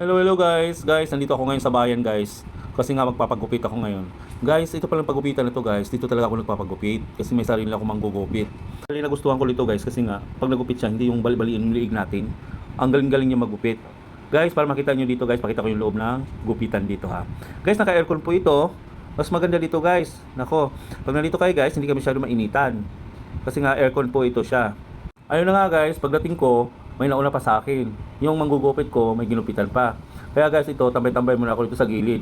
Hello guys. Guys, nandito ako ngayon sa bayan guys. Kasi nga magpapagupit ako ngayon. Guys, ito palang pagupitan na to guys. Dito talaga ako nagpapagupit. Kasi may sarili ako manggugupit. Actually, nagustuhan ko dito guys. Kasi nga, pag nagupit siya, hindi yung bali-baliin yung liig natin. Ang galing-galing niya magupit. Guys, para makita nyo dito guys, pakita ko yung loob ng gupitan dito ha. Guys, naka-aircon po ito. Mas maganda dito guys. Nako, pag nandito kayo guys, hindi kami masyado mainitan. Kasi nga, aircon po ito siya. Ayun na nga guys, pagdating ko, may nauna pa sa akin. Yung manggugupit ko, may ginupitan pa. Kaya guys, ito, tambay-tambay muna ako dito sa gilid.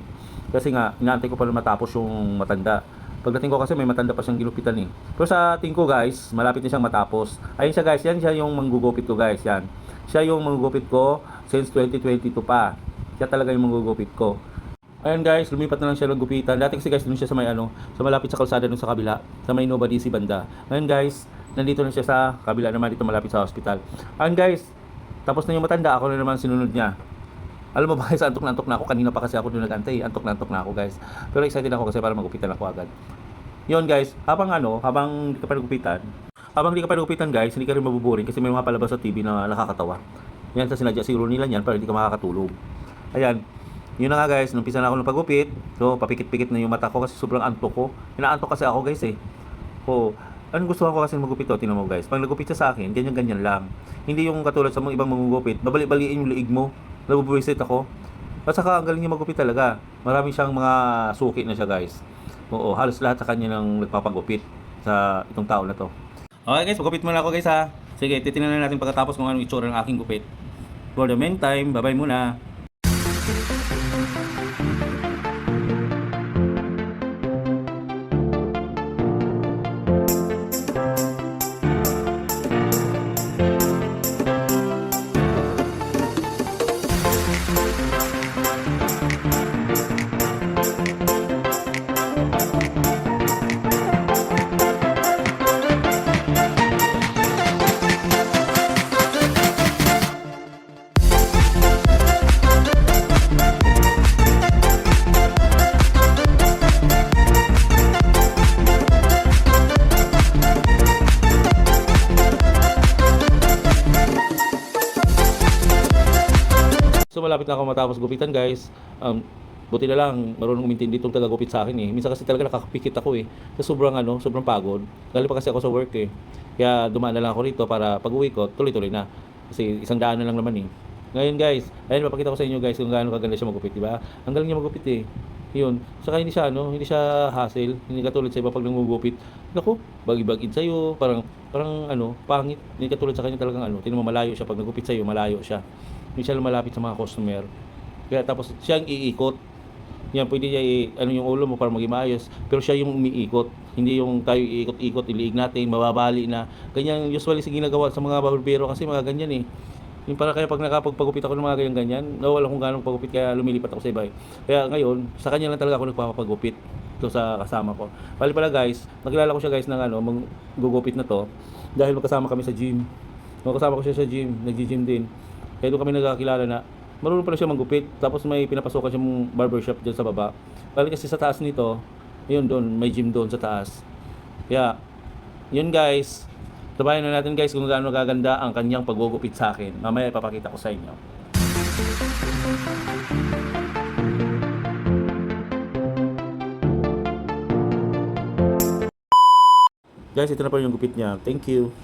Kasi nga, inaantay ko pa na matapos yung matanda. Pagdating ko kasi may matanda pa siyang ginupitan eh. Pero sa tingin ko guys, malapit na siyang matapos. Ayun siya guys, yan siya yung manggugupit ko guys, yan. Siya yung manggugupit ko since 2022 pa. Siya talaga yung manggugupit ko. Ayun guys, lumipat na lang siya ng gupitan. Dati kasi guys, dun siya sa may sa malapit sa kalsada dun sa kabila, sa may Nova DC banda. Ngayon guys, nandito na siya sa kabila naman dito malapit sa hospital. Ayun guys, tapos na yung matanda, ako na naman sinunod niya. Alam mo ba guys, antok na ako. Kanina pa kasi ako doon nag-antay. Antok na ako guys. Pero excited ako kasi para magupitan ako agad. Yun guys, habang hindi ka pa nagupitan, guys, hindi ka rin mabuboring kasi may mga palabas sa TV na nakakatawa. Yan sa sinadya siguro nila yan para hindi ka makakatulog. Ayan. Yun na nga guys, numpisa na ako ng pagupit. So, papikit-pikit na yung mata ko kasi sobrang antok ko. Inaantok kasi ako guys eh. Oh, anong gusto ko kasi magupit to, tingnan mo guys. Pag nagupit sa akin, ganyan-ganyan lang. Hindi yung katulad sa mga ibang magugupit, babali-baliin yung liig mo. Nabubuwisit ako. At saka ang galing niya magupit talaga. Marami siyang mga suki na siya guys. Oo, halos lahat sa kanya nang nagpapagupit sa itong tao na to. Okay guys, magupit muna ako guys ha. Sige, titingnan na natin pagkatapos kung anong itsura ng aking gupit. For the meantime, bye-bye muna. So malapit na ako matapos gupitan guys. Buti na lang marunong umintindi itong taga-gupit sa akin eh. Minsan kasi talaga nakakapikit ako eh. Sa sobrang pagod. Galing pa kasi ako sa work eh. Kaya dumaan na lang ako rito para pag-uwi ko, tuloy-tuloy na. Kasi 100 na lang naman eh. Ngayon guys, ayun mapakita ko sa inyo guys kung gaano kaganda siya magupit, di ba? Ang galing niya magupit eh. Yun. Saka hindi siya hassle. Hindi katulad sa iba pag nangugupit. Naku, bagi-bagid sa'yo, parang pangit. Hindi katulad sa kanya talagang tingnan mo malayo siya pag nagupit sa'yo, malayo siya. Hindi siya lumalapit sa mga customer. Kaya tapos siya ang iikot. Yan, pwede niya yung ulo mo para maging maayos. Pero siya yung umiikot. Hindi yung tayo iikot-ikot, iliig natin, mababali na. Ganyan usually sa ginagawa sa mga barbero kasi mga ganyan eh. Yung para kaya pag nakapagpagupit ako ng mga ganyan, nawala kung gaano pagupit kaya lumilipat ako sa iba eh. Kaya ngayon, sa kanya lang talaga ako nagpapagupit. Ito sa kasama ko. Bali pala guys, nakilala ko siya guys ng maggugupit na to. Dahil magkasama kami sa gym. Magkasama ko siya sa gym, nagji-gym din. Kaya doon kami nagkakilala na marunong pala siya manggupit. Tapos may pinapasukan siyang barbershop dyan sa baba. Bali kasi sa taas nito, yun doon, may gym doon sa taas. Kaya, yun guys. Sabayan na natin guys kung gaano gaganda ang kanyang paggugupit sa akin. Mamaya ipapakita ko sa inyo. Guys, ito na pa yung gupit niya. Thank you.